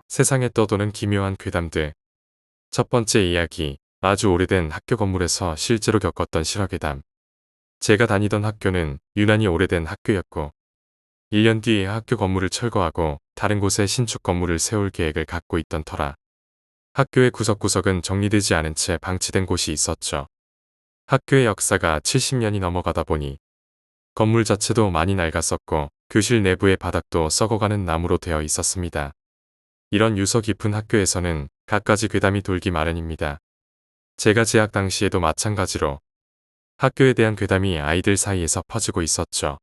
세상에 떠도는 기묘한 괴담들. 첫 번째 이야기. 아주 오래된 학교 건물에서 실제로 겪었던 실화괴담. 제가 다니던 학교는 유난히 오래된 학교였고 1년 뒤에 학교 건물을 철거하고 다른 곳에 신축 건물을 세울 계획을 갖고 있던 터라 학교의 구석구석은 정리되지 않은 채 방치된 곳이 있었죠. 학교의 역사가 70년이 넘어가다 보니 건물 자체도 많이 낡았었고 교실 내부의 바닥도 썩어가는 나무로 되어 있었습니다. 이런 유서 깊은 학교에서는 갖가지 괴담이 돌기 마련입니다. 제가 재학 당시에도 마찬가지로 학교에 대한 괴담이 아이들 사이에서 퍼지고 있었죠.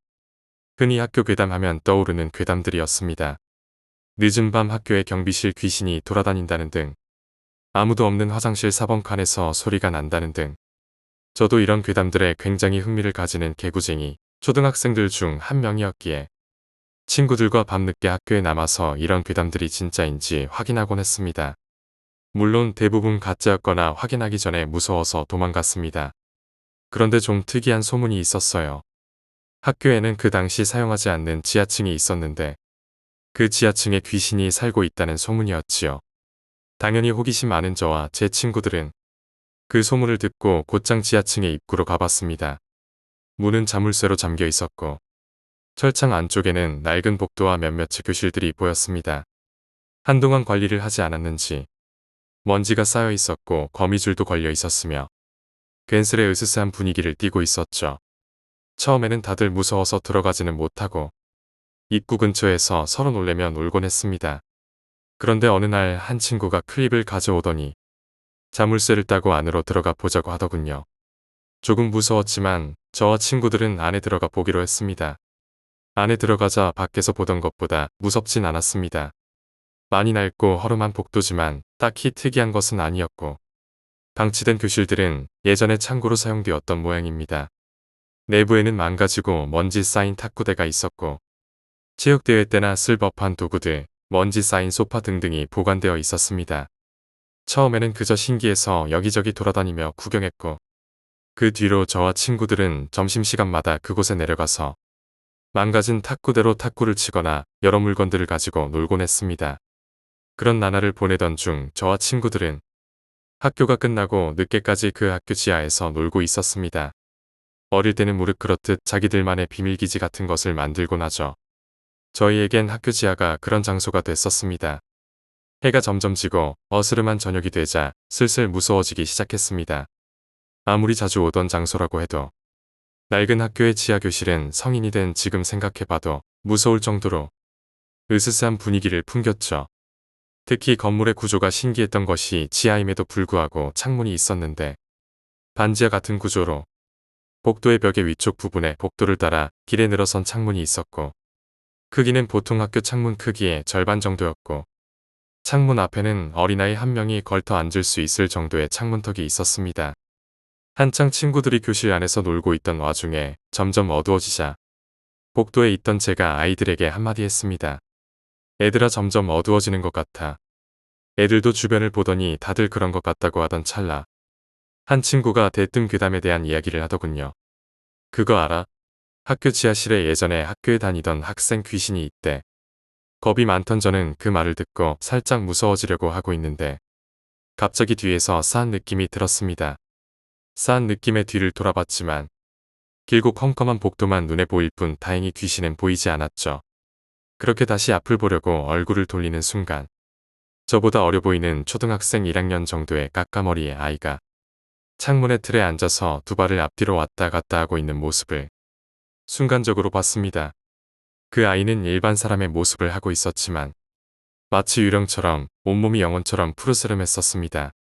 흔히 학교 괴담하면 떠오르는 괴담들이었습니다. 늦은 밤 학교에 경비실 귀신이 돌아다닌다는 등, 아무도 없는 화장실 사번칸에서 소리가 난다는 등, 저도 이런 괴담들에 굉장히 흥미를 가지는 개구쟁이 초등학생들 중 한 명이었기에 친구들과 밤늦게 학교에 남아서 이런 괴담들이 진짜인지 확인하곤 했습니다. 물론 대부분 가짜였거나 확인하기 전에 무서워서 도망갔습니다. 그런데 좀 특이한 소문이 있었어요. 학교에는 그 당시 사용하지 않는 지하층이 있었는데 그 지하층에 귀신이 살고 있다는 소문이었지요. 당연히 호기심 많은 저와 제 친구들은 그 소문을 듣고 곧장 지하층의 입구로 가봤습니다. 문은 자물쇠로 잠겨 있었고 철창 안쪽에는 낡은 복도와 몇몇의 교실들이 보였습니다. 한동안 관리를 하지 않았는지 먼지가 쌓여 있었고 거미줄도 걸려 있었으며 괜스레 으스스한 분위기를 띠고 있었죠. 처음에는 다들 무서워서 들어가지는 못하고 입구 근처에서 서로 놀래며 놀곤 했습니다. 그런데 어느 날 한 친구가 클립을 가져오더니 자물쇠를 따고 안으로 들어가 보자고 하더군요. 조금 무서웠지만 저와 친구들은 안에 들어가 보기로 했습니다. 안에 들어가자 밖에서 보던 것보다 무섭진 않았습니다. 많이 낡고 허름한 복도지만 딱히 특이한 것은 아니었고 방치된 교실들은 예전에 창고로 사용되었던 모양입니다. 내부에는 망가지고 먼지 쌓인 탁구대가 있었고 체육대회 때나 쓸 법한 도구들, 먼지 쌓인 소파 등등이 보관되어 있었습니다. 처음에는 그저 신기해서 여기저기 돌아다니며 구경했고 그 뒤로 저와 친구들은 점심시간마다 그곳에 내려가서 망가진 탁구대로 탁구를 치거나 여러 물건들을 가지고 놀곤 했습니다. 그런 나날을 보내던 중 저와 친구들은 학교가 끝나고 늦게까지 그 학교 지하에서 놀고 있었습니다. 어릴 때는 무릇 그렇듯 자기들만의 비밀기지 같은 것을 만들곤 하죠. 저희에겐 학교 지하가 그런 장소가 됐었습니다. 해가 점점 지고 어스름한 저녁이 되자 슬슬 무서워지기 시작했습니다. 아무리 자주 오던 장소라고 해도 낡은 학교의 지하 교실은 성인이 된 지금 생각해봐도 무서울 정도로 으스스한 분위기를 풍겼죠. 특히 건물의 구조가 신기했던 것이 지하임에도 불구하고 창문이 있었는데 반지하 같은 구조로 복도의 벽의 위쪽 부분에 복도를 따라 길에 늘어선 창문이 있었고 크기는 보통 학교 창문 크기의 절반 정도였고 창문 앞에는 어린아이 한 명이 걸터 앉을 수 있을 정도의 창문턱이 있었습니다. 한창 친구들이 교실 안에서 놀고 있던 와중에 점점 어두워지자 복도에 있던 제가 아이들에게 한마디 했습니다. 애들아 점점 어두워지는 것 같아. 애들도 주변을 보더니 다들 그런 것 같다고 하던 찰나 한 친구가 대뜸 괴담에 대한 이야기를 하더군요. 그거 알아? 학교 지하실에 예전에 학교에 다니던 학생 귀신이 있대. 겁이 많던 저는 그 말을 듣고 살짝 무서워지려고 하고 있는데 갑자기 뒤에서 싸한 느낌이 들었습니다. 싸한 느낌에 뒤를 돌아봤지만 길고 컴컴한 복도만 눈에 보일 뿐 다행히 귀신은 보이지 않았죠. 그렇게 다시 앞을 보려고 얼굴을 돌리는 순간 저보다 어려 보이는 초등학생 1학년 정도의 까까머리의 아이가 창문의 틀에 앉아서 두 발을 앞뒤로 왔다 갔다 하고 있는 모습을 순간적으로 봤습니다. 그 아이는 일반 사람의 모습을 하고 있었지만 마치 유령처럼 온몸이 영혼처럼 푸르스름했었습니다.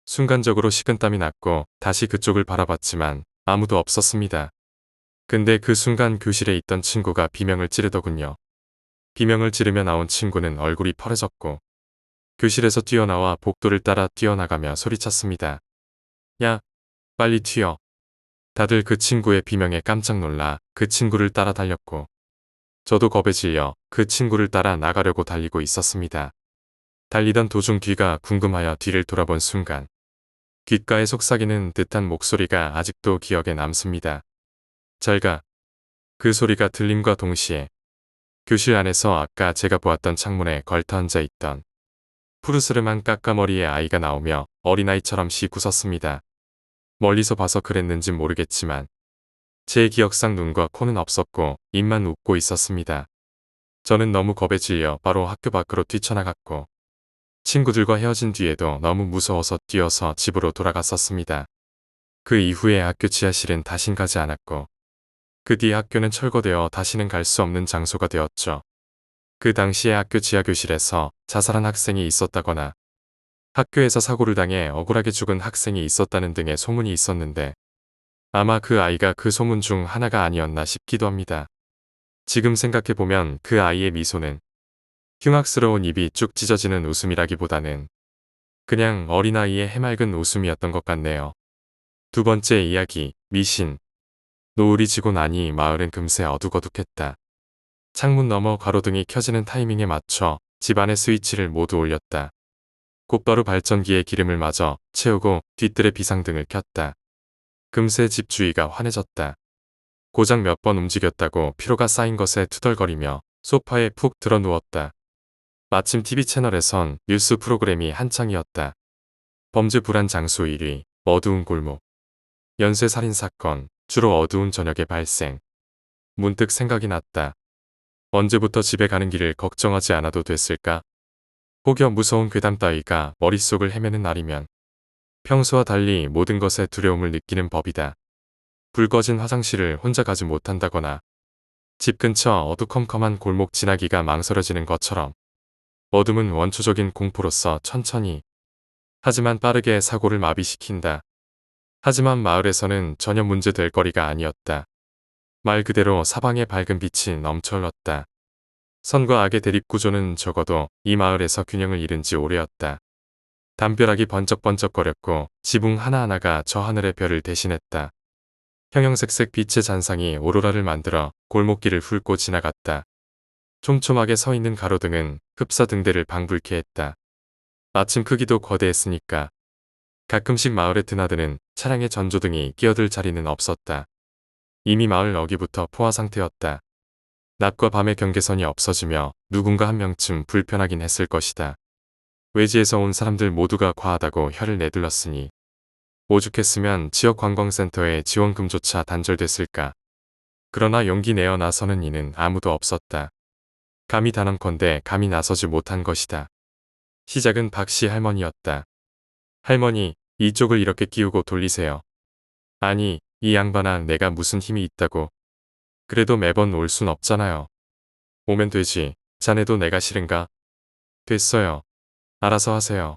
순간적으로 식은땀이 났고 다시 그쪽을 바라봤지만 아무도 없었습니다. 근데 그 순간 교실에 있던 친구가 비명을 지르더군요. 비명을 지르며 나온 친구는 얼굴이 펄해졌고 교실에서 뛰어나와 복도를 따라 뛰어나가며 소리쳤습니다. 야, 빨리 튀어. 다들 그 친구의 비명에 깜짝 놀라 그 친구를 따라 달렸고 저도 겁에 질려 그 친구를 따라 나가려고 달리고 있었습니다. 달리던 도중 뒤가 궁금하여 뒤를 돌아본 순간 귓가에 속삭이는 듯한 목소리가 아직도 기억에 남습니다. 잘 가. 그 소리가 들림과 동시에 교실 안에서 아까 제가 보았던 창문에 걸터 앉아 있던 푸르스름한 까까머리의 아이가 나오며 어린아이처럼 씩 웃었습니다. 멀리서 봐서 그랬는진 모르겠지만 제 기억상 눈과 코는 없었고 입만 웃고 있었습니다. 저는 너무 겁에 질려 바로 학교 밖으로 뛰쳐나갔고 친구들과 헤어진 뒤에도 너무 무서워서 뛰어서 집으로 돌아갔었습니다. 그 이후에 학교 지하실은 다신 가지 않았고 그 뒤 학교는 철거되어 다시는 갈 수 없는 장소가 되었죠. 그 당시에 학교 지하교실에서 자살한 학생이 있었다거나 학교에서 사고를 당해 억울하게 죽은 학생이 있었다는 등의 소문이 있었는데 아마 그 아이가 그 소문 중 하나가 아니었나 싶기도 합니다. 지금 생각해보면 그 아이의 미소는 흉악스러운 입이 쭉 찢어지는 웃음이라기보다는 그냥 어린아이의 해맑은 웃음이었던 것 같네요. 두 번째 이야기, 미신. 노을이 지고 나니 마을은 금세 어둑어둑했다. 창문 너머 가로등이 켜지는 타이밍에 맞춰 집안의 스위치를 모두 올렸다. 곧바로 발전기에 기름을 마저 채우고 뒤뜰에 비상등을 켰다. 금세 집 주위가 환해졌다. 고작 몇 번 움직였다고 피로가 쌓인 것에 투덜거리며 소파에 푹 들어 누웠다. 마침 TV 채널에선 뉴스 프로그램이 한창이었다. 범죄 불안 장소 1위, 어두운 골목. 연쇄 살인 사건, 주로 어두운 저녁에 발생. 문득 생각이 났다. 언제부터 집에 가는 길을 걱정하지 않아도 됐을까? 혹여 무서운 괴담 따위가 머릿속을 헤매는 날이면 평소와 달리 모든 것에 두려움을 느끼는 법이다. 불 꺼진 화장실을 혼자 가지 못한다거나 집 근처 어두컴컴한 골목 지나기가 망설여지는 것처럼 어둠은 원초적인 공포로서 천천히 하지만 빠르게 사고를 마비시킨다. 하지만 마을에서는 전혀 문제될 거리가 아니었다. 말 그대로 사방에 밝은 빛이 넘쳐 흘렀다. 선과 악의 대립구조는 적어도 이 마을에서 균형을 잃은 지 오래였다. 담벼락이 번쩍번쩍거렸고 지붕 하나하나가 저 하늘의 별을 대신했다. 형형색색 빛의 잔상이 오로라를 만들어 골목길을 훑고 지나갔다. 촘촘하게 서 있는 가로등은 흡사 등대를 방불케 했다. 마침 크기도 거대했으니까. 가끔씩 마을에 드나드는 차량의 전조등이 끼어들 자리는 없었다. 이미 마을 어기부터 포화 상태였다. 낮과 밤의 경계선이 없어지며 누군가 한 명쯤 불편하긴 했을 것이다. 외지에서 온 사람들 모두가 과하다고 혀를 내둘렀으니 오죽했으면 지역관광센터의 지원금조차 단절됐을까. 그러나 용기 내어 나서는 이는 아무도 없었다. 감히 단언컨대 감히 나서지 못한 것이다. 시작은 박씨 할머니였다. 할머니, 이쪽을 이렇게 끼우고 돌리세요. 아니, 이 양반아 내가 무슨 힘이 있다고. 그래도 매번 올 순 없잖아요. 오면 되지. 자네도 내가 싫은가? 됐어요. 알아서 하세요.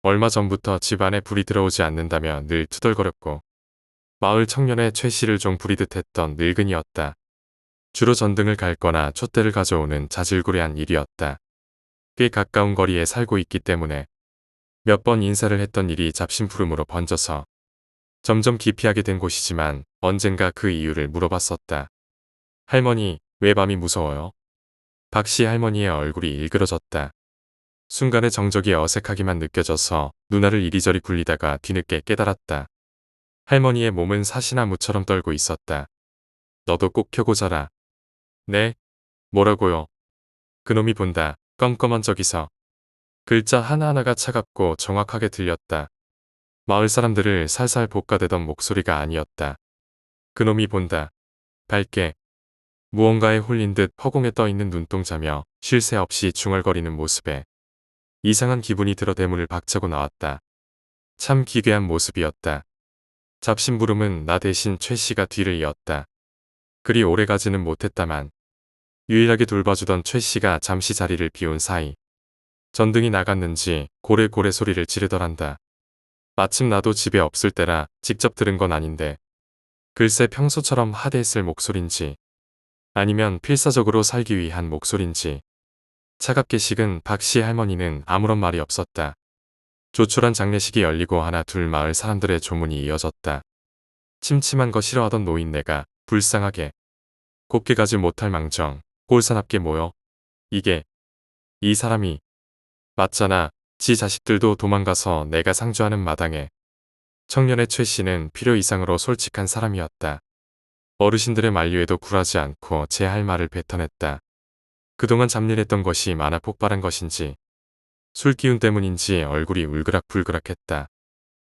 얼마 전부터 집안에 불이 들어오지 않는다며 늘 투덜거렸고 마을 청년의 최 씨를 좀 부리듯 했던 늙은이였다. 주로 전등을 갈거나 촛대를 가져오는 자질구레한 일이었다. 꽤 가까운 거리에 살고 있기 때문에 몇 번 인사를 했던 일이 잡심푸름으로 번져서 점점 기피하게 된 곳이지만 언젠가 그 이유를 물어봤었다. 할머니, 왜 밤이 무서워요? 박씨 할머니의 얼굴이 일그러졌다. 순간의 정적이 어색하기만 느껴져서 누나를 이리저리 굴리다가 뒤늦게 깨달았다. 할머니의 몸은 사시나무처럼 떨고 있었다. 너도 꼭 켜고 자라. 네? 뭐라고요? 그놈이 본다. 껌껌한 저기서. 글자 하나하나가 차갑고 정확하게 들렸다. 마을 사람들을 살살 볶아대던 목소리가 아니었다. 그놈이 본다. 밝게. 무언가에 홀린 듯 허공에 떠있는 눈동자며 쉴 새 없이 중얼거리는 모습에 이상한 기분이 들어 대문을 박차고 나왔다. 참 기괴한 모습이었다. 잡심부름은 나 대신 최 씨가 뒤를 이었다. 그리 오래 가지는 못했다만 유일하게 돌봐주던 최 씨가 잠시 자리를 비운 사이 전등이 나갔는지 고래고래 소리를 지르더란다. 마침 나도 집에 없을 때라 직접 들은 건 아닌데 글쎄 평소처럼 하대했을 목소린지 아니면 필사적으로 살기 위한 목소린지 차갑게 식은 박씨 할머니는 아무런 말이 없었다. 조촐한 장례식이 열리고 하나 둘 마을 사람들의 조문이 이어졌다. 침침한 거 싫어하던 노인네가 불쌍하게 곱게 가지 못할 망정 꼴사납게 모여 이게 이 사람이 맞잖아. 지 자식들도 도망가서 내가 상주하는 마당에 청년의 최 씨는 필요 이상으로 솔직한 사람이었다. 어르신들의 만류에도 굴하지 않고 제 할 말을 뱉어냈다. 그동안 잡일했던 것이 많아 폭발한 것인지 술 기운 때문인지 얼굴이 울그락불그락했다.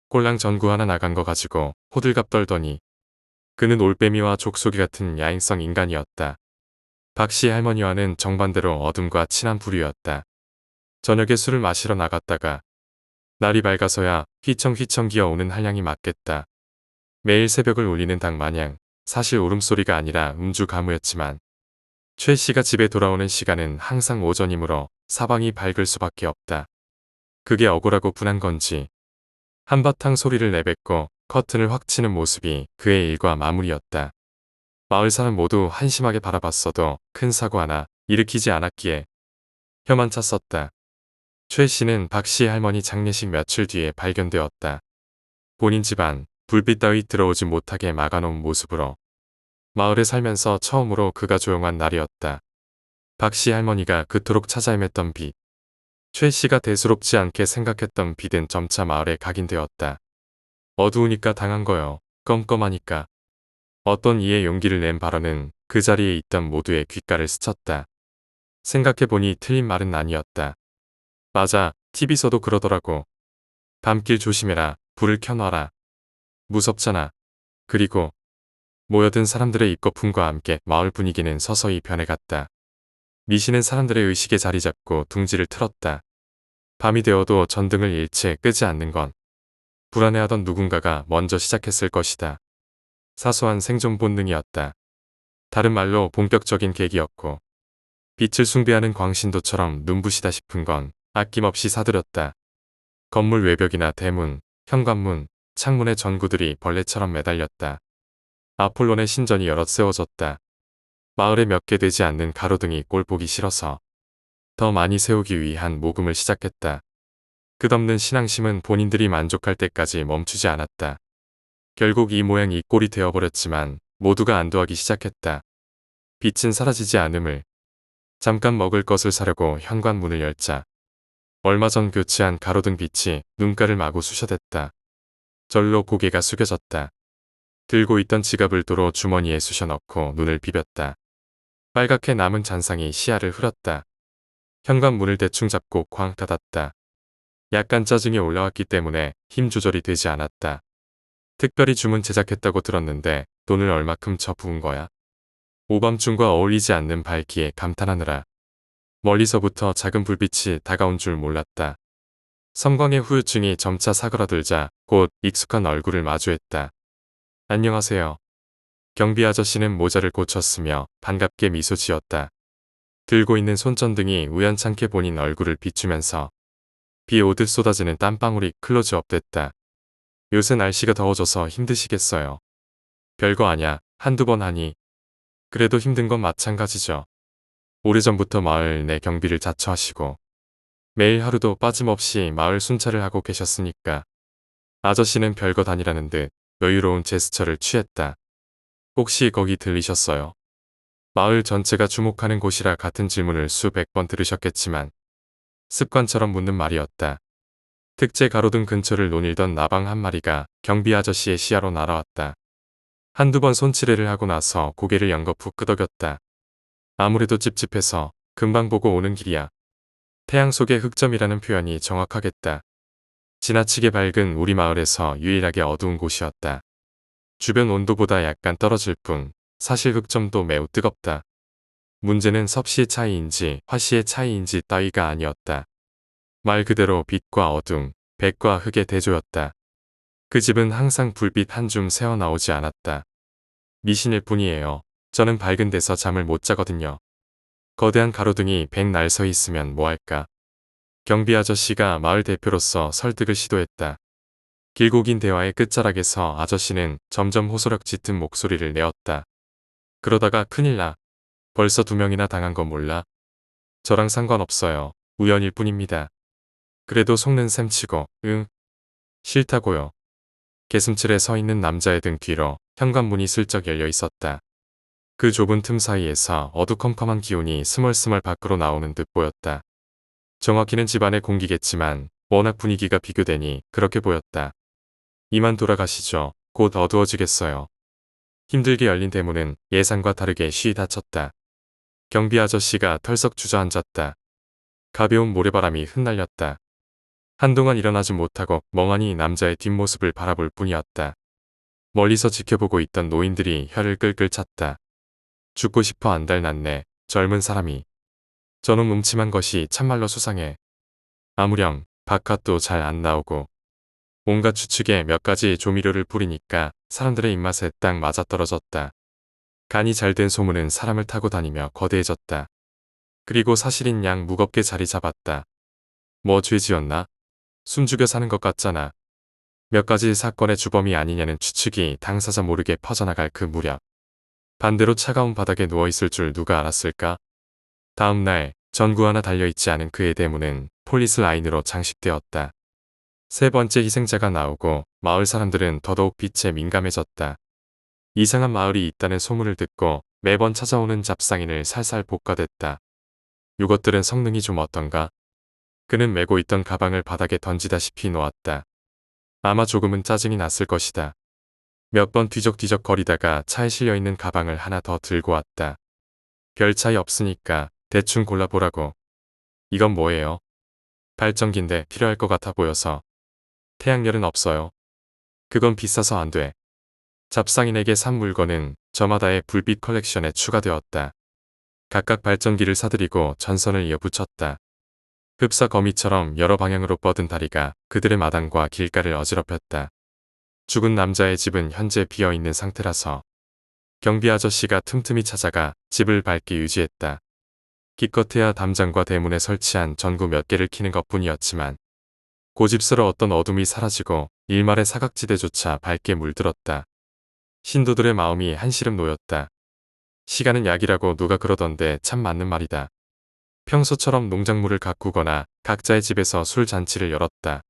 꼴랑 전구 하나 나간 거 가지고 호들갑 떨더니 그는 올빼미와 족속이 같은 야행성 인간이었다. 박씨 할머니와는 정반대로 어둠과 친한 부류였다. 저녁에 술을 마시러 나갔다가 날이 밝아서야 휘청휘청 기어오는 한량이 맞겠다. 매일 새벽을 울리는 닭 마냥 사실 울음소리가 아니라 음주 가무였지만 최 씨가 집에 돌아오는 시간은 항상 오전이므로 사방이 밝을 수밖에 없다. 그게 억울하고 분한 건지 한바탕 소리를 내뱉고 커튼을 확 치는 모습이 그의 일과 마무리였다. 마을 사람 모두 한심하게 바라봤어도 큰 사고 하나 일으키지 않았기에 혀만 찼었다. 최 씨는 박씨 할머니 장례식 며칠 뒤에 발견되었다. 본인 집안 불빛 따위 들어오지 못하게 막아놓은 모습으로 마을에 살면서 처음으로 그가 조용한 날이었다. 박씨 할머니가 그토록 찾아 헤맸던 빛. 최 씨가 대수롭지 않게 생각했던 빛은 점차 마을에 각인되었다. 어두우니까 당한 거요. 껌껌하니까. 어떤 이의 용기를 낸 발언은 그 자리에 있던 모두의 귓가를 스쳤다. 생각해보니 틀린 말은 아니었다. 맞아, TV서도 그러더라고. 밤길 조심해라, 불을 켜놔라. 무섭잖아. 그리고 모여든 사람들의 입거품과 함께 마을 분위기는 서서히 변해갔다. 미신은 사람들의 의식에 자리 잡고 둥지를 틀었다. 밤이 되어도 전등을 일체 끄지 않는 건 불안해하던 누군가가 먼저 시작했을 것이다. 사소한 생존 본능이었다. 다른 말로 본격적인 계기였고 빛을 숭배하는 광신도처럼 눈부시다 싶은 건 아낌없이 사들였다. 건물 외벽이나 대문, 현관문, 창문의 전구들이 벌레처럼 매달렸다. 아폴론의 신전이 여럿 세워졌다. 마을에 몇 개 되지 않는 가로등이 꼴보기 싫어서 더 많이 세우기 위한 모금을 시작했다. 끝없는 신앙심은 본인들이 만족할 때까지 멈추지 않았다. 결국 이 모양 이 꼴이 되어버렸지만 모두가 안도하기 시작했다. 빛은 사라지지 않음을. 잠깐 먹을 것을 사려고 현관문을 열자 얼마 전 교체한 가로등 빛이 눈가를 마구 쑤셔댔다. 절로 고개가 숙여졌다. 들고 있던 지갑을 도로 주머니에 쑤셔넣고 눈을 비볐다. 빨갛게 남은 잔상이 시야를 흐렸다. 현관문을 대충 잡고 쾅 닫았다. 약간 짜증이 올라왔기 때문에 힘 조절이 되지 않았다. 특별히 주문 제작했다고 들었는데 돈을 얼마큼 쳐 부은 거야? 오밤중과 어울리지 않는 밝기에 감탄하느라 멀리서부터 작은 불빛이 다가온 줄 몰랐다. 섬광의 후유증이 점차 사그라들자 곧 익숙한 얼굴을 마주했다. 안녕하세요. 경비 아저씨는 모자를 고쳤으며 반갑게 미소 지었다. 들고 있는 손전등이 우연찮게 본인 얼굴을 비추면서 비 오듯 쏟아지는 땀방울이 클로즈업 됐다. 요새 날씨가 더워져서 힘드시겠어요. 별거 아냐, 한두 번 하니. 그래도 힘든 건 마찬가지죠. 오래전부터 마을 내 경비를 자처하시고 매일 하루도 빠짐없이 마을 순찰을 하고 계셨으니까. 아저씨는 별것 아니라는 듯 여유로운 제스처를 취했다. 혹시 거기 들리셨어요? 마을 전체가 주목하는 곳이라 같은 질문을 수백 번 들으셨겠지만 습관처럼 묻는 말이었다. 특제 가로등 근처를 논일던 나방 한 마리가 경비 아저씨의 시야로 날아왔다. 한두 번 손치레를 하고 나서 고개를 연거푸 끄덕였다. 아무래도 찝찝해서 금방 보고 오는 길이야. 태양 속의 흑점이라는 표현이 정확하겠다. 지나치게 밝은 우리 마을에서 유일하게 어두운 곳이었다. 주변 온도보다 약간 떨어질 뿐 사실 흑점도 매우 뜨겁다. 문제는 섭씨의 차이인지 화씨의 차이인지 따위가 아니었다. 말 그대로 빛과 어둠, 백과 흑의 대조였다. 그 집은 항상 불빛 한 줌 새어나오지 않았다. 미신일 뿐이에요. 저는 밝은 데서 잠을 못 자거든요. 거대한 가로등이 백날 서 있으면 뭐할까. 경비 아저씨가 마을 대표로서 설득을 시도했다. 길고 긴 대화의 끝자락에서 아저씨는 점점 호소력 짙은 목소리를 내었다. 그러다가 큰일 나. 벌써 2명이나 당한 건 몰라? 저랑 상관없어요. 우연일 뿐입니다. 그래도 속는 셈 치고 응. 싫다고요. 개슴칠에 서 있는 남자의 등 뒤로 현관문이 슬쩍 열려 있었다. 그 좁은 틈 사이에서 어두컴컴한 기운이 스멀스멀 밖으로 나오는 듯 보였다. 정확히는 집안의 공기겠지만 워낙 분위기가 비교되니 그렇게 보였다. 이만 돌아가시죠. 곧 어두워지겠어요. 힘들게 열린 대문은 예상과 다르게 쉬이 닫혔다. 경비 아저씨가 털썩 주저앉았다. 가벼운 모래바람이 흩날렸다. 한동안 일어나지 못하고 멍하니 남자의 뒷모습을 바라볼 뿐이었다. 멀리서 지켜보고 있던 노인들이 혀를 끌끌 찼다. 죽고 싶어 안달났네. 젊은 사람이. 저놈 음침한 것이 참말로 수상해. 아무렴 바깥도 잘 안 나오고 온갖 추측에 몇 가지 조미료를 뿌리니까 사람들의 입맛에 딱 맞아떨어졌다. 간이 잘 된 소문은 사람을 타고 다니며 거대해졌다. 그리고 사실인 양 무겁게 자리 잡았다. 뭐 죄 지었나? 숨죽여 사는 것 같잖아. 몇 가지 사건의 주범이 아니냐는 추측이 당사자 모르게 퍼져나갈 그 무렵. 반대로 차가운 바닥에 누워있을 줄 누가 알았을까? 다음 날 전구 하나 달려있지 않은 그의 대문은 폴리스 라인으로 장식되었다. 세 번째 희생자가 나오고 마을 사람들은 더더욱 빛에 민감해졌다. 이상한 마을이 있다는 소문을 듣고 매번 찾아오는 잡상인을 살살 볶아댔다. 이것들은 성능이 좀 어떤가? 그는 메고 있던 가방을 바닥에 던지다시피 놓았다. 아마 조금은 짜증이 났을 것이다. 몇 번 뒤적뒤적 거리다가 차에 실려있는 가방을 하나 더 들고 왔다. 별 차이 없으니까 대충 골라보라고. 이건 뭐예요? 발전기인데 필요할 것 같아 보여서. 태양열은 없어요. 그건 비싸서 안 돼. 잡상인에게 산 물건은 저마다의 불빛 컬렉션에 추가되었다. 각각 발전기를 사들이고 전선을 이어붙였다. 흡사 거미처럼 여러 방향으로 뻗은 다리가 그들의 마당과 길가를 어지럽혔다. 죽은 남자의 집은 현재 비어있는 상태라서 경비 아저씨가 틈틈이 찾아가 집을 밝게 유지했다. 기껏해야 담장과 대문에 설치한 전구 몇 개를 켜는 것뿐이었지만 고집스러 어떤 어둠이 사라지고 일말의 사각지대조차 밝게 물들었다. 신도들의 마음이 한시름 놓였다. 시간은 약이라고 누가 그러던데 참 맞는 말이다. 평소처럼 농작물을 가꾸거나 각자의 집에서 술 잔치를 열었다.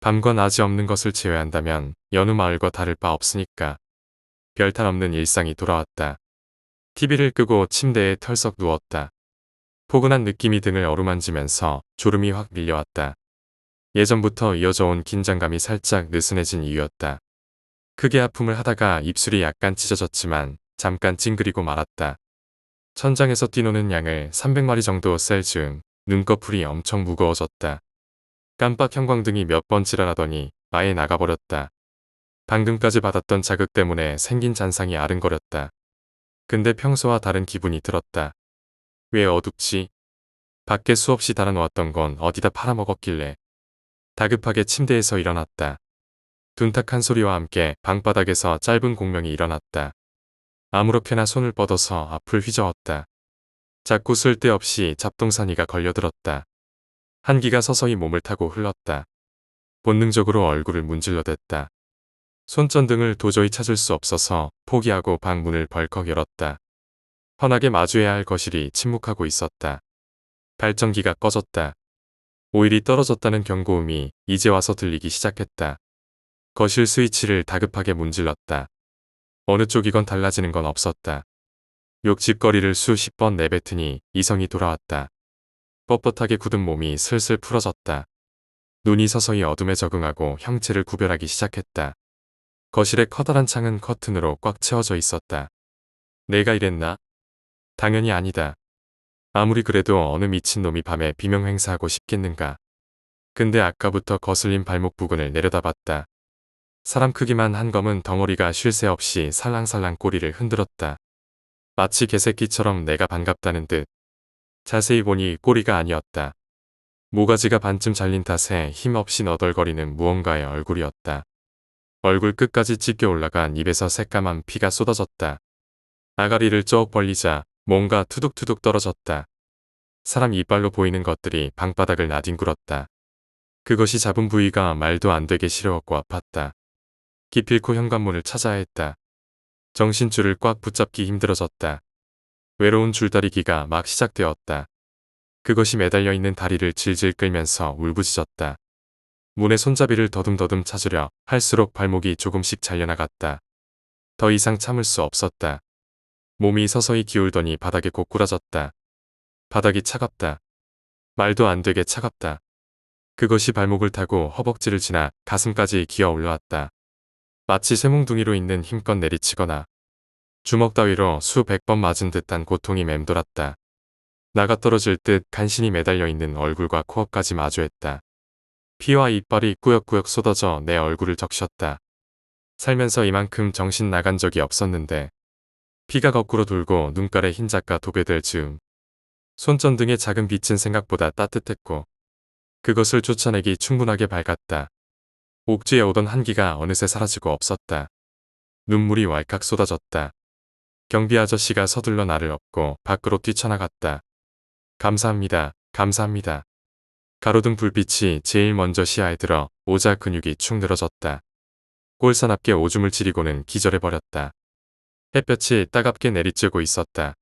밤과 낮이 없는 것을 제외한다면 여느 마을과 다를 바 없으니까 별탈 없는 일상이 돌아왔다. TV를 끄고 침대에 털썩 누웠다. 포근한 느낌이 등을 어루만지면서 졸음이 확 밀려왔다. 예전부터 이어져 온 긴장감이 살짝 느슨해진 이유였다. 크게 아픔을 하다가 입술이 약간 찢어졌지만 잠깐 찡그리고 말았다. 천장에서 뛰노는 양을 300마리 정도 셀 즈음 눈꺼풀이 엄청 무거워졌다. 깜빡 형광등이 몇 번 지랄하더니 아예 나가버렸다. 방금까지 받았던 자극 때문에 생긴 잔상이 아른거렸다. 근데 평소와 다른 기분이 들었다. 왜 어둡지? 밖에 수없이 달아놓았던 건 어디다 팔아먹었길래. 다급하게 침대에서 일어났다. 둔탁한 소리와 함께 방바닥에서 짧은 공명이 일어났다. 아무렇게나 손을 뻗어서 앞을 휘저었다. 자꾸 쓸데없이 잡동사니가 걸려들었다. 한기가 서서히 몸을 타고 흘렀다. 본능적으로 얼굴을 문질러댔다. 손전등을 도저히 찾을 수 없어서 포기하고 방 문을 벌컥 열었다. 환하게 마주해야 할 거실이 침묵하고 있었다. 발전기가 꺼졌다. 오일이 떨어졌다는 경고음이 이제 와서 들리기 시작했다. 거실 스위치를 다급하게 문질렀다. 어느 쪽이건 달라지는 건 없었다. 욕짓거리를 수십 번 내뱉으니 이성이 돌아왔다. 뻣뻣하게 굳은 몸이 슬슬 풀어졌다. 눈이 서서히 어둠에 적응하고 형체를 구별하기 시작했다. 거실의 커다란 창은 커튼으로 꽉 채워져 있었다. 내가 이랬나? 당연히 아니다. 아무리 그래도 어느 미친놈이 밤에 비명 행사하고 싶겠는가. 근데 아까부터 거슬린 발목 부근을 내려다봤다. 사람 크기만 한 검은 덩어리가 쉴 새 없이 살랑살랑 꼬리를 흔들었다. 마치 개새끼처럼 내가 반갑다는 듯. 자세히 보니 꼬리가 아니었다. 모가지가 반쯤 잘린 탓에 힘없이 너덜거리는 무언가의 얼굴이었다. 얼굴 끝까지 찢겨 올라간 입에서 새까만 피가 쏟아졌다. 아가리를 쭉 벌리자 뭔가 투둑투둑 떨어졌다. 사람 이빨로 보이는 것들이 방바닥을 나뒹굴었다. 그것이 잡은 부위가 말도 안 되게 시려웠고 아팠다. 기필코 현관문을 찾아야 했다. 정신줄을 꽉 붙잡기 힘들어졌다. 외로운 줄다리기가 막 시작되었다. 그것이 매달려 있는 다리를 질질 끌면서 울부짖었다. 문의 손잡이를 더듬더듬 찾으려 할수록 발목이 조금씩 잘려나갔다. 더 이상 참을 수 없었다. 몸이 서서히 기울더니 바닥에 고꾸라졌다. 바닥이 차갑다. 말도 안 되게 차갑다. 그것이 발목을 타고 허벅지를 지나 가슴까지 기어 올라왔다. 마치 쇠몽둥이로 있는 힘껏 내리치거나 주먹 따위로 수백 번 맞은 듯한 고통이 맴돌았다. 나가 떨어질 듯 간신히 매달려 있는 얼굴과 코앞까지 마주했다. 피와 이빨이 꾸역꾸역 쏟아져 내 얼굴을 적셨다. 살면서 이만큼 정신 나간 적이 없었는데 피가 거꾸로 돌고 눈가에 흰자가 도배될 즈음 손전등의 작은 빛은 생각보다 따뜻했고 그것을 쫓아내기 충분하게 밝았다. 옥주에 오던 한기가 어느새 사라지고 없었다. 눈물이 왈칵 쏟아졌다. 경비 아저씨가 서둘러 나를 업고 밖으로 뛰쳐나갔다. 감사합니다. 감사합니다. 가로등 불빛이 제일 먼저 시야에 들어 오자 근육이 축 늘어졌다. 꼴사납게 오줌을 지리고는 기절해버렸다. 햇볕이 따갑게 내리쬐고 있었다.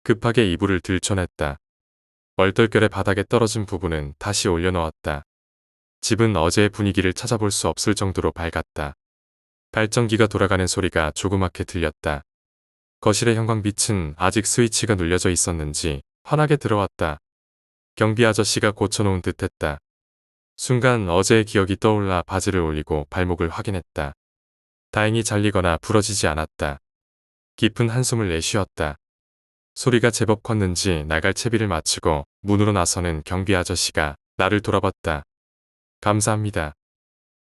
급하게 이불을 들춰냈다. 얼떨결에 바닥에 떨어진 부분은 다시 올려놓았다. 집은 어제의 분위기를 찾아볼 수 없을 정도로 밝았다. 발전기가 돌아가는 소리가 조그맣게 들렸다. 거실의 형광빛은 아직 스위치가 눌려져 있었는지 환하게 들어왔다. 경비 아저씨가 고쳐놓은 듯했다. 순간 어제의 기억이 떠올라 바지를 올리고 발목을 확인했다. 다행히 잘리거나 부러지지 않았다. 깊은 한숨을 내쉬었다. 소리가 제법 컸는지 나갈 채비를 마치고 문으로 나서는 경비 아저씨가 나를 돌아봤다. 감사합니다.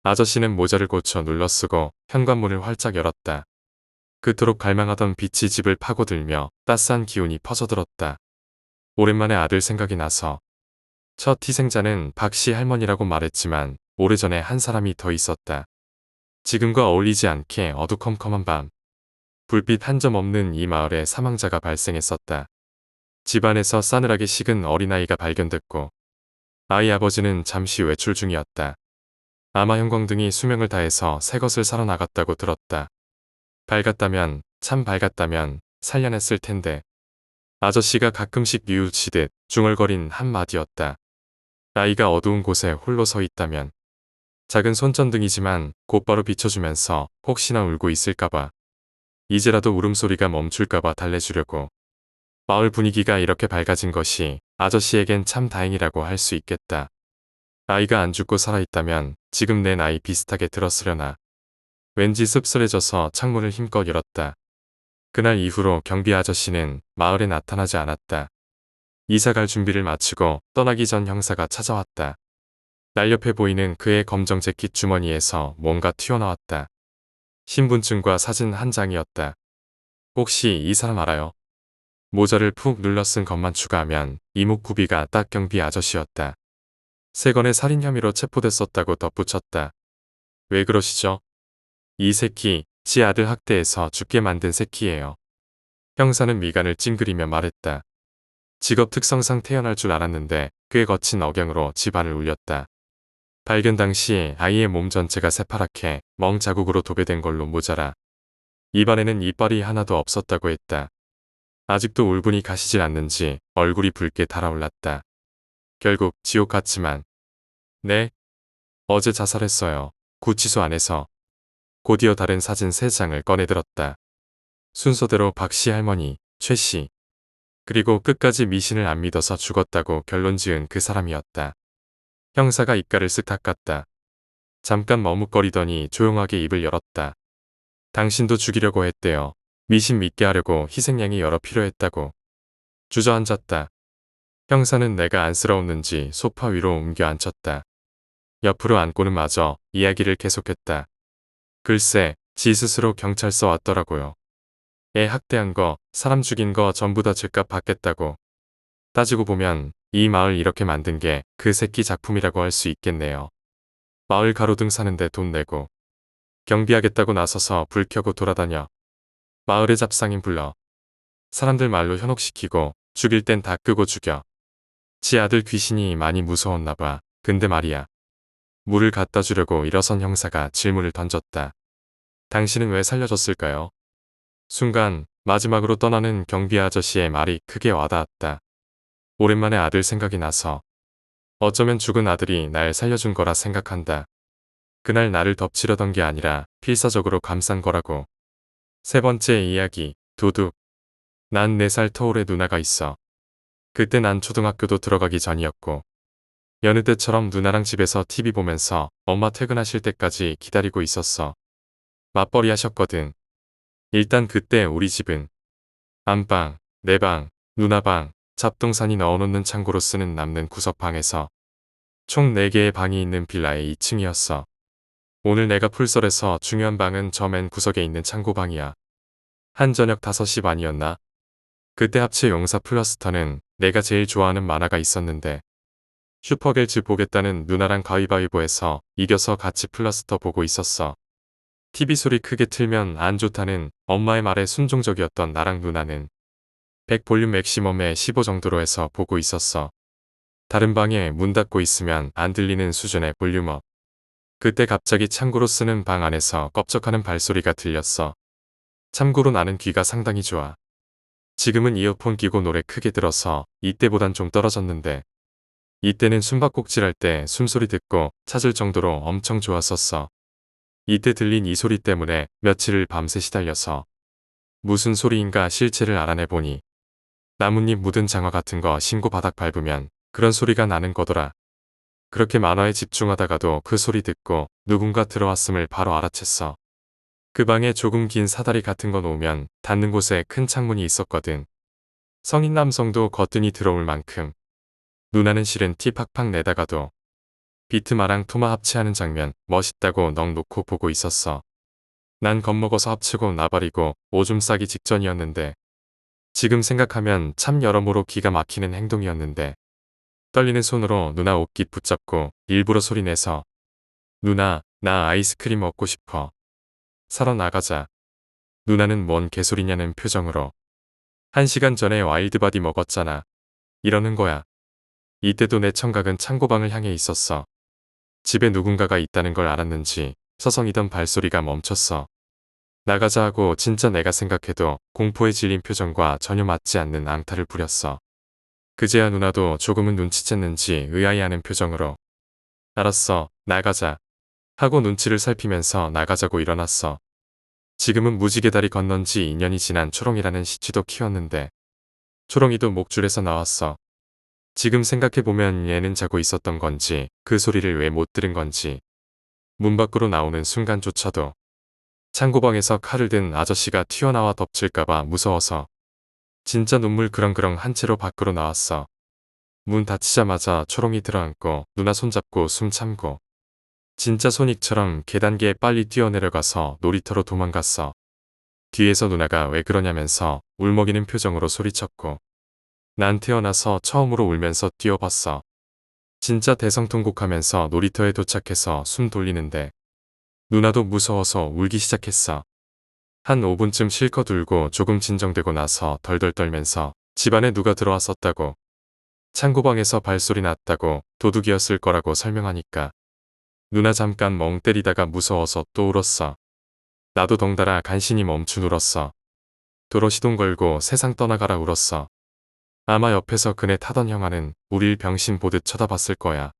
아저씨는 모자를 고쳐 눌러쓰고 현관문을 활짝 열었다. 그토록 갈망하던 빛이 집을 파고들며 따스한 기운이 퍼져들었다. 오랜만에 아들 생각이 나서 첫 희생자는 박씨 할머니라고 말했지만 오래전에 한 사람이 더 있었다. 지금과 어울리지 않게 어두컴컴한 밤. 불빛 한 점 없는 이 마을에 사망자가 발생했었다. 집안에서 싸늘하게 식은 어린아이가 발견됐고 아이 아버지는 잠시 외출 중이었다. 아마 형광등이 수명을 다해서 새 것을 사러 나갔다고 들었다. 밝았다면, 참 밝았다면 살려냈을 텐데. 아저씨가 가끔씩 뉘우치듯 중얼거린 한마디였다. 아이가 어두운 곳에 홀로 서 있다면. 작은 손전등이지만 곧바로 비춰주면서 혹시나 울고 있을까봐. 이제라도 울음소리가 멈출까봐 달래주려고. 마을 분위기가 이렇게 밝아진 것이 아저씨에겐 참 다행이라고 할 수 있겠다. 아이가 안 죽고 살아있다면 지금 내 나이 비슷하게 들었으려나. 왠지 씁쓸해져서 창문을 힘껏 열었다. 그날 이후로 경비 아저씨는 마을에 나타나지 않았다. 이사갈 준비를 마치고 떠나기 전 형사가 찾아왔다. 날렵해 보이는 그의 검정 재킷 주머니에서 뭔가 튀어나왔다. 신분증과 사진 한 장이었다. 혹시 이 사람 알아요? 모자를 푹 눌러 쓴 것만 추가하면 이목구비가 딱 경비 아저씨였다. 3건의 살인 혐의로 체포됐었다고 덧붙였다. 왜 그러시죠? 이 새끼, 지 아들 학대해서 죽게 만든 새끼예요. 형사는 미간을 찡그리며 말했다. 직업 특성상 태어날 줄 알았는데 꽤 거친 억양으로 집안을 울렸다. 발견 당시 아이의 몸 전체가 새파랗게 멍 자국으로 도배된 걸로 모자라. 입안에는 이빨이 하나도 없었다고 했다. 아직도 울분이 가시질 않는지 얼굴이 붉게 달아올랐다. 결국 지옥 같지만. 네? 어제 자살했어요. 구치소 안에서. 곧이어 다른 사진 3장을 꺼내들었다. 순서대로 박씨 할머니, 최씨. 그리고 끝까지 미신을 안 믿어서 죽었다고 결론 지은 그 사람이었다. 형사가 입가를 쓱 닦았다. 잠깐 머뭇거리더니 조용하게 입을 열었다. 당신도 죽이려고 했대요. 미신 믿게 하려고 희생양이 여러 필요했다고. 주저앉았다. 형사는 내가 안쓰러웠는지 소파 위로 옮겨 앉혔다. 옆으로 앉고는 마저 이야기를 계속했다. 글쎄, 지 스스로 경찰서 왔더라고요. 애 학대한 거, 사람 죽인 거 전부 다 죄값 받겠다고. 따지고 보면 이 마을 이렇게 만든 게 그 새끼 작품이라고 할 수 있겠네요. 마을 가로등 사는데 돈 내고. 경비하겠다고 나서서 불 켜고 돌아다녀. 마을의 잡상인 불러. 사람들 말로 현혹시키고 죽일 땐 다 끄고 죽여. 지 아들 귀신이 많이 무서웠나 봐. 근데 말이야. 물을 갖다 주려고 일어선 형사가 질문을 던졌다. 당신은 왜 살려줬을까요? 순간 마지막으로 떠나는 경비 아저씨의 말이 크게 와닿았다. 오랜만에 아들 생각이 나서. 어쩌면 죽은 아들이 날 살려준 거라 생각한다. 그날 나를 덮치려던 게 아니라 필사적으로 감싼 거라고. 3번째 이야기, 도둑. 난 4살 터울의 누나가 있어. 그때 난 초등학교도 들어가기 전이었고. 여느 때처럼 누나랑 집에서 TV 보면서 엄마 퇴근하실 때까지 기다리고 있었어. 맞벌이 하셨거든. 일단 그때 우리 집은 안방, 내 방, 누나 방, 잡동사니 넣어놓는 창고로 쓰는 남는 구석방에서 총 4개의 방이 있는 빌라의 2층이었어. 오늘 내가 풀설에서 중요한 방은 저 맨 구석에 있는 창고방이야. 한 저녁 5시 반이었나? 그때 합체 용사 플러스터는 내가 제일 좋아하는 만화가 있었는데 슈퍼겔즈 보겠다는 누나랑 가위바위보해서 이겨서 같이 플러스터 보고 있었어. TV 소리 크게 틀면 안 좋다는 엄마의 말에 순종적이었던 나랑 누나는 100 볼륨 맥시멈에 15 정도로 해서 보고 있었어. 다른 방에 문 닫고 있으면 안 들리는 수준의 볼륨업. 그때 갑자기 창고로 쓰는 방 안에서 껍적하는 발소리가 들렸어. 참고로 나는 귀가 상당히 좋아. 지금은 이어폰 끼고 노래 크게 들어서 이때보단 좀 떨어졌는데 이때는 숨바꼭질할 때 숨소리 듣고 찾을 정도로 엄청 좋았었어. 이때 들린 이 소리 때문에 며칠을 밤새 시달려서 무슨 소리인가 실체를 알아내보니 나뭇잎 묻은 장화 같은 거 신고 바닥 밟으면 그런 소리가 나는 거더라. 그렇게 만화에 집중하다가도 그 소리 듣고 누군가 들어왔음을 바로 알아챘어. 그 방에 조금 긴 사다리 같은 거 놓으면 닿는 곳에 큰 창문이 있었거든. 성인 남성도 거뜬히 들어올 만큼. 누나는 실은 티 팍팍 내다가도 비트마랑 토마 합체하는 장면 멋있다고 넋 놓고 보고 있었어. 난 겁먹어서 합치고 나발이고 오줌 싸기 직전이었는데 지금 생각하면 참 여러모로 기가 막히는 행동이었는데 떨리는 손으로 누나 옷깃 붙잡고 일부러 소리내서 누나 나 아이스크림 먹고 싶어. 사러 나가자. 누나는 뭔 개소리냐는 표정으로 1시간 전에 와일드바디 먹었잖아. 이러는 거야. 이때도 내 청각은 창고방을 향해 있었어. 집에 누군가가 있다는 걸 알았는지 서성이던 발소리가 멈췄어. 나가자 하고 진짜 내가 생각해도 공포에 질린 표정과 전혀 맞지 않는 앙탈을 부렸어. 그제야 누나도 조금은 눈치챘는지 의아해하는 표정으로 알았어, 나가자 하고 눈치를 살피면서 나가자고 일어났어. 지금은 무지개 다리 건넌 지 2년이 지난 초롱이라는 시치도 키웠는데 초롱이도 목줄에서 나왔어. 지금 생각해보면 얘는 자고 있었던 건지 그 소리를 왜 못 들은 건지 문 밖으로 나오는 순간조차도 창고방에서 칼을 든 아저씨가 튀어나와 덮칠까봐 무서워서 진짜 눈물 그렁그렁 한 채로 밖으로 나왔어. 문 닫히자마자 초롱이 들어앉고 누나 손잡고 숨 참고 진짜 소닉처럼 계단기에 빨리 뛰어내려가서 놀이터로 도망갔어. 뒤에서 누나가 왜 그러냐면서 울먹이는 표정으로 소리쳤고 난 태어나서 처음으로 울면서 뛰어봤어. 진짜 대성통곡하면서 놀이터에 도착해서 숨 돌리는데 누나도 무서워서 울기 시작했어. 한 5분쯤 실컷 울고 조금 진정되고 나서 덜덜 떨면서 집안에 누가 들어왔었다고 창고방에서 발소리 났다고 도둑이었을 거라고 설명하니까 누나 잠깐 멍 때리다가 무서워서 또 울었어. 나도 덩달아 간신히 멈춘 울었어. 도로 시동 걸고 세상 떠나가라 울었어. 아마 옆에서 그네 타던 형아는 우릴 병신 보듯 쳐다봤을 거야.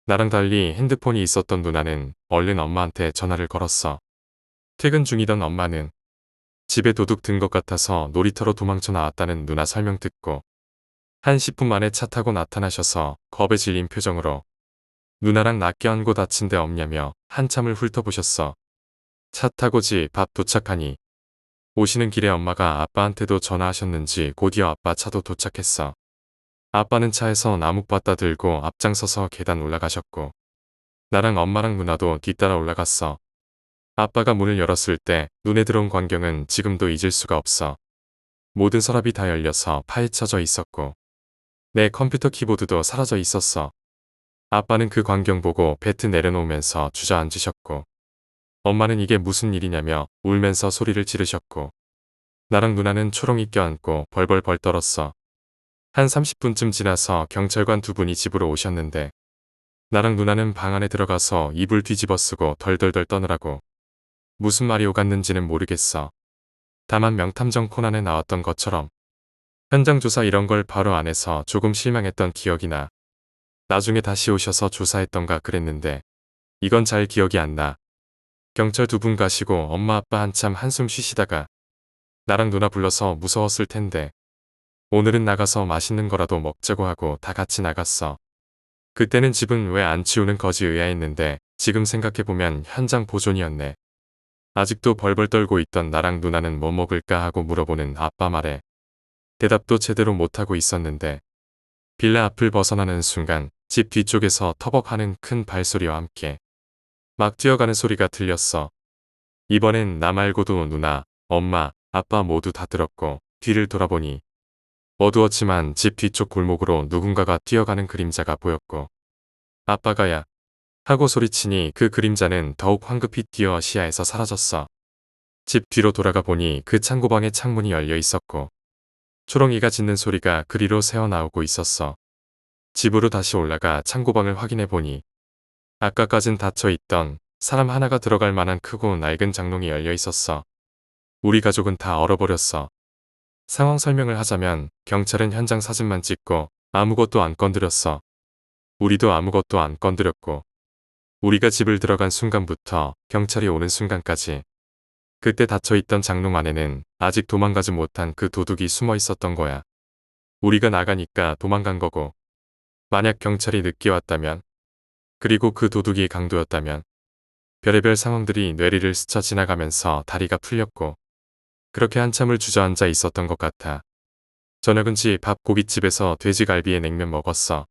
나랑 달리 핸드폰이 있었던 누나는 얼른 엄마한테 전화를 걸었어. 퇴근 중이던 엄마는 집에 도둑 든 것 같아서 놀이터로 도망쳐 나왔다는 누나 설명 듣고 한 10분 만에 차 타고 나타나셔서 겁에 질린 표정으로 누나랑 나 껴안고 다친 데 없냐며 한참을 훑어보셨어. 차 타고 집 앞 도착하니 오시는 길에 엄마가 아빠한테도 전화하셨는지 곧이어 아빠 차도 도착했어. 아빠는 차에서 나뭇밭다 들고 앞장서서 계단 올라가셨고 나랑 엄마랑 누나도 뒤따라 올라갔어. 아빠가 문을 열었을 때 눈에 들어온 광경은 지금도 잊을 수가 없어. 모든 서랍이 다 열려서 파헤쳐져 있었고 내 컴퓨터 키보드도 사라져 있었어. 아빠는 그 광경 보고 배트 내려놓으면서 주저앉으셨고 엄마는 이게 무슨 일이냐며 울면서 소리를 지르셨고 나랑 누나는 초롱이 껴안고 벌벌벌 떨었어. 한 30분쯤 지나서 경찰관 2분이 집으로 오셨는데 나랑 누나는 방 안에 들어가서 이불 뒤집어 쓰고 덜덜덜 떠느라고 무슨 말이 오갔는지는 모르겠어. 다만 명탐정 코난에 나왔던 것처럼 현장 조사 이런 걸 바로 안 해서 조금 실망했던 기억이 나. 나중에 다시 오셔서 조사했던가 그랬는데 이건 잘 기억이 안 나. 경찰 2분 가시고 엄마 아빠 한참 한숨 쉬시다가 나랑 누나 불러서 무서웠을 텐데 오늘은 나가서 맛있는 거라도 먹자고 하고 다 같이 나갔어. 그때는 집은 왜 안 치우는 거지 의아했는데 지금 생각해보면 현장 보존이었네. 아직도 벌벌 떨고 있던 나랑 누나는 뭐 먹을까 하고 물어보는 아빠 말에 대답도 제대로 못하고 있었는데 빌라 앞을 벗어나는 순간 집 뒤쪽에서 터벅하는 큰 발소리와 함께 막 뛰어가는 소리가 들렸어. 이번엔 나 말고도 누나, 엄마, 아빠 모두 다 들었고 뒤를 돌아보니 어두웠지만 집 뒤쪽 골목으로 누군가가 뛰어가는 그림자가 보였고 아빠가 야 하고 소리치니 그 그림자는 더욱 황급히 뛰어 시야에서 사라졌어. 집 뒤로 돌아가 보니 그 창고방의 창문이 열려 있었고 초롱이가 짖는 소리가 그리로 새어나오고 있었어. 집으로 다시 올라가 창고방을 확인해 보니 아까까진 닫혀 있던 사람 하나가 들어갈 만한 크고 낡은 장롱이 열려 있었어. 우리 가족은 다 얼어버렸어. 상황 설명을 하자면 경찰은 현장 사진만 찍고 아무것도 안 건드렸어. 우리도 아무것도 안 건드렸고 우리가 집을 들어간 순간부터 경찰이 오는 순간까지 그때 닫혀있던 장롱 안에는 아직 도망가지 못한 그 도둑이 숨어 있었던 거야. 우리가 나가니까 도망간 거고 만약 경찰이 늦게 왔다면 그리고 그 도둑이 강도였다면 별의별 상황들이 뇌리를 스쳐 지나가면서 다리가 풀렸고 그렇게 한참을 주저앉아 있었던 것 같아. 저녁은 집 밥 고깃집에서 돼지갈비에 냉면 먹었어.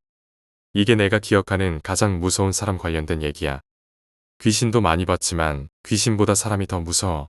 이게 내가 기억하는 가장 무서운 사람 관련된 얘기야. 귀신도 많이 봤지만 귀신보다 사람이 더 무서워.